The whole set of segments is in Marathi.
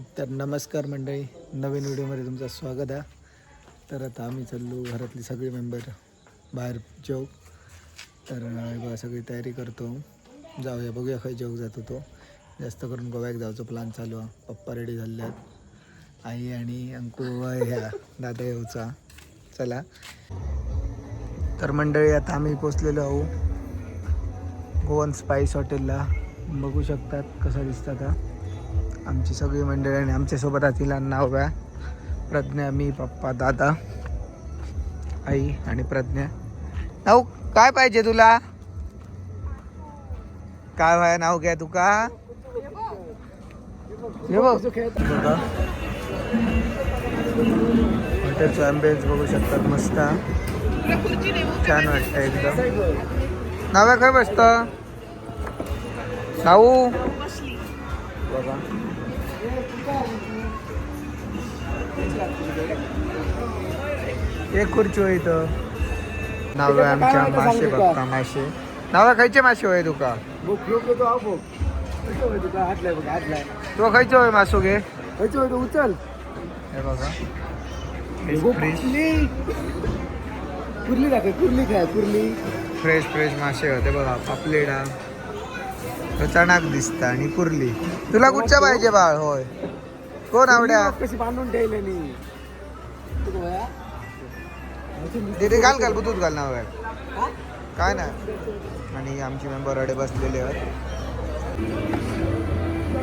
तर नमस्कार मंडळी, नवीन व्हिडिओमध्ये तुमचं स्वागत आहे. तर आता आम्ही चाललो, घरातली सगळे मेंबर बाहेर जेऊ. तर बघा सगळी तयारी करतो, जाऊया बघूया खाय जेऊ जातो. तो जास्त करून गोव्यात जायचं प्लॅन चालू आहे. पप्पा रेडी झाले आहेत, आई आणि अंकू ह्या दादा येऊचा. चला तर मंडळी, आता आम्ही पोचलेलो आहो गोवन स्पाइस हॉटेलला. बघू शकतात कसं दिसतं का आमची सगळी मंडळी. आणि आमच्यासोबत असतील नाव आहे प्रज्ञा, मी, पप्पा, दादा, आई आणि प्रज्ञा. नाव काय पाहिजे तुला? काय व्हाय नाव घ्या तुका? बघा हॉटेलचा ॲम्बियन्स बघू शकतात, मस्त छान वाटतं एकदम. नाव काय बसतं नाऊ बघा. एक खुर्ची होय इथं. नाव आहे आमच्या मासे बघता, मासे नाव खायचे मासे होय तुका? तो खायचं होय मासो घे उचल. हे बघा कुर्ली दाखव, कुर्ली काय कुर्ली. फ्रेश फ्रेश मासे होते बघा. पापलेडा चणाक दिसता आणि कुर्ली. तुला कुठच्या पाहिजे बाळ? होय कोण आवड्या? कशी बांधून ठेवले नी तिथे घाल घाल बुतूत घाल नाव आहे काय ना. आणि आमची मेंबर अडे बसलेले आहेत.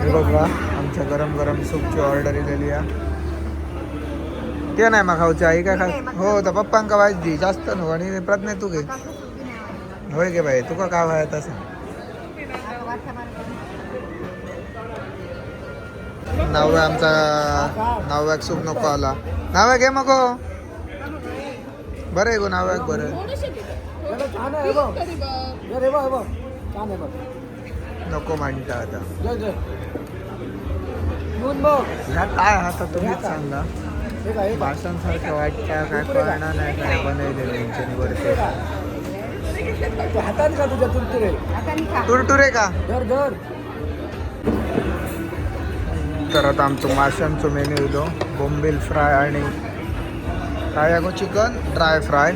हे बघा आमच्या गरम गरम सूपची ऑर्डर दिलेली आहे. ते नाही मग खाऊची आई काय खा. हो तर पप्पांका वाज दी जास्त नको. आणि प्रज्ञा तू घे. होय गे बाई तुका काय व्हाय तसं. नाव आमचा नाव्याक सूप नको आला. नाव्या घे मग बरं आहे गो. नाव्याक बरं छान आहे बघ. रे बघ बघ छान आहे बघ. नको म्हणता आता. ह्या काय हातात तुम्हीच सांगा. भाषांसारखं वाटतं काय कळणार नाही काय बनवलेलं यांच्यानी वरती. हातात का तुझ्या तुरतुरे? तुरटुरे का? धर धर. तर आता आमचं माशांचं मेन्यू येतो. बोंबील फ्राय आणि काय आहे गो, चिकन ड्राय फ्राय.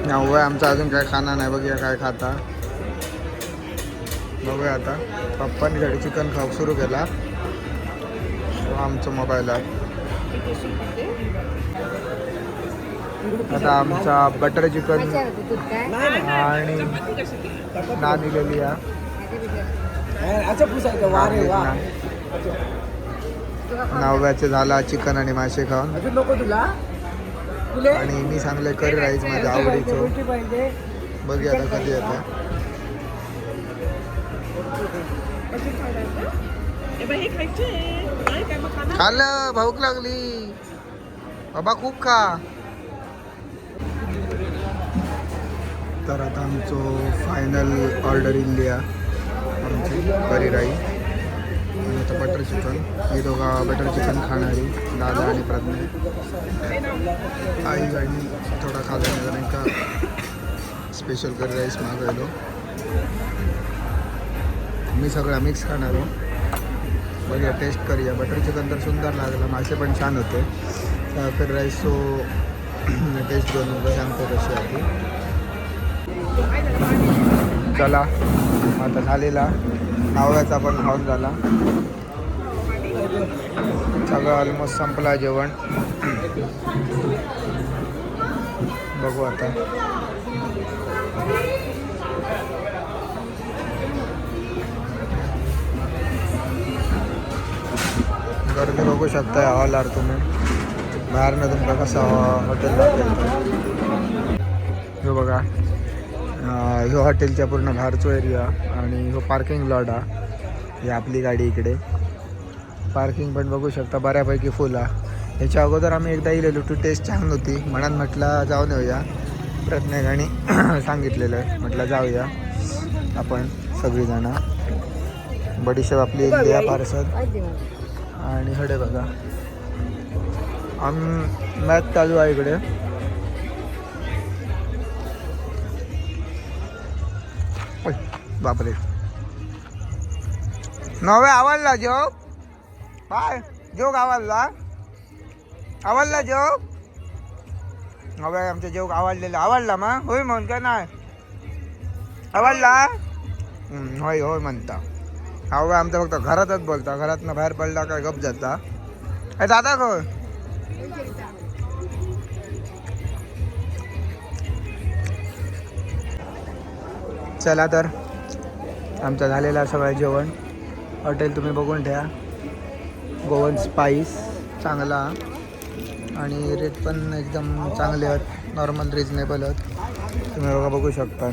नाव आहे आमचा अजून काय खाना नाही. बघूया काय खाता. बघूया आता. पप्पांनी साठी चिकन खाऊ सुरू केला. आमचं मोबाईल आहे. आता आमचा बटर चिकन आणि नान दिलेली आहे. नव्याचे झाला चिकन आणि मासे खाऊन. नको तुला. आणि मी सांगले करी राईस माझ्या आवडीचं. बघूया आता कधी येतं. खाल्लं भूक लागली बाबा खूप खा. तर आता आमचं फायनल ऑर्डर इल्ली आहे आमची करी राईस आणि आता बटर चिकन. हे दोघा बटर चिकन खाणारी दादा आणि प्रज्ञा. आई आणि थोडा खाल्ला नाही का स्पेशल करी राईस मागवलो. मी सगळा मिक्स खाणार हो. बघूया टेस्ट करूया. बटर चिकन तर सुंदर लागलं, मासे पण छान होते. करी राईस तो टेस्ट घेऊन सांगतो कशी आहे. चला आता झालेला नाव्याचा पण खाऊन झाला. सगळं ऑलमोस्ट संपला जेवण. बघू आता. गर्दी बघू शकता हॉल आर तुम्ही. बाहेरनं तुमचा कसा हॉटेल लागेल. हे बघा ह्यो हॉटेलच्या पूर्ण बाहेरचो एरिया आणि ह्यो पार्किंग लॉट आहे. ही आपली गाडी इकडे. पार्किंग पण बघू शकता बऱ्यापैकी फुल आहे. ह्याच्या अगोदर आम्ही एकदा येलेलो. टू टेस्ट छान होती म्हणून म्हटलं जाऊन येऊया. प्रज्ञाने सांगितलेलं आहे म्हटलं जाऊया आपण सगळीजणं. बडीशेप आपली इंडिया पार्सल. आणि हडे बघा मॅच चालू आहे इकडे. बापरे नवे आवडला जोग बाय जोग आवडला आवडला जोग नवे आमचा जोग आवडला मग होय म्हण काय नाही आवडला होय होय म्हणता हवा आमचा फक्त घरातच बोलता घरातनं बाहेर पडला काय गप जाता दादा गो चला तर आमचं झालेलं सगळं जेवण हॉटेल तुम्ही बघून ठेवा गोवन स्पाईस चांगला आणि रेट पण एकदम चांगले आहेत नॉर्मल रिजनेबल आहेत तुम्ही बघा बघू शकता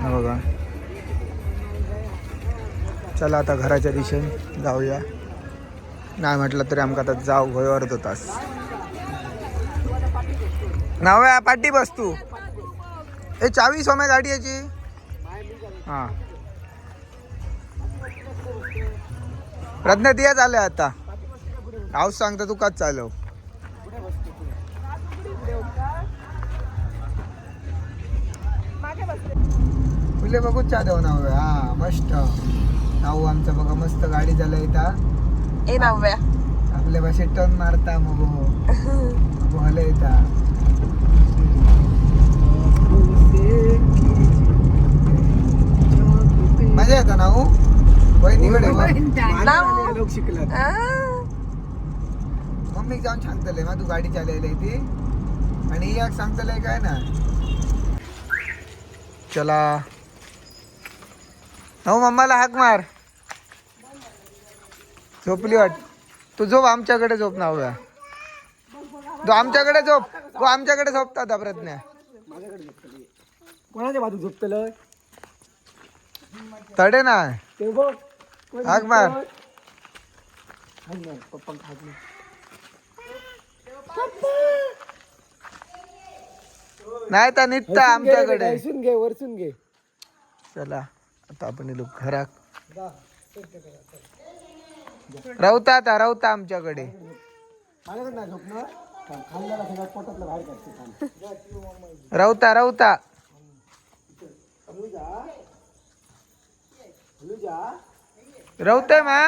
बघा चला आता घराच्या दिशेने जाऊया नाही म्हटलं तरी आमका आता जाऊ होय अर्ध तास नाव्या पाठी बस तू ए चावी सोम्या गाडी याची हां प्रज्ञा दिया चालय आता हाऊस सांगता तू काच चालव फुले बघूच चा देऊ नाव हा मस्त नाऊ आमचं बघा मस्त गाडी चालय इथं ए नव्या आपल्या भाषेत टर्न मारता मग हले येता मजा येतं ना हो वहिनीकडे लोक शिकला मम्मी जाऊन सांगतलंय मग तू गाडी चालवलंय ती आणि एक सांगतलंय काय ना चला हो मम्माला हाक मार झोपली वाट तू झोप आमच्याकडे झोप ना हव्या तू आमच्याकडे झोप तू आमच्याकडे झोपता आता प्रज्ञा कोणाच्या बाजू झोपतलं तडे ना ते बघ हाक मार पप्पा खात नाही नाही तर निघता आमच्याकडे ऐसून घे वरसून घे चला आता आपण लोक घरात राहता आमच्याकडे माझ्याकडे नाही झोपणार खाल्ल्याला सगळ्यात पोटातलं बाहेर काढते राहता राहतोय मा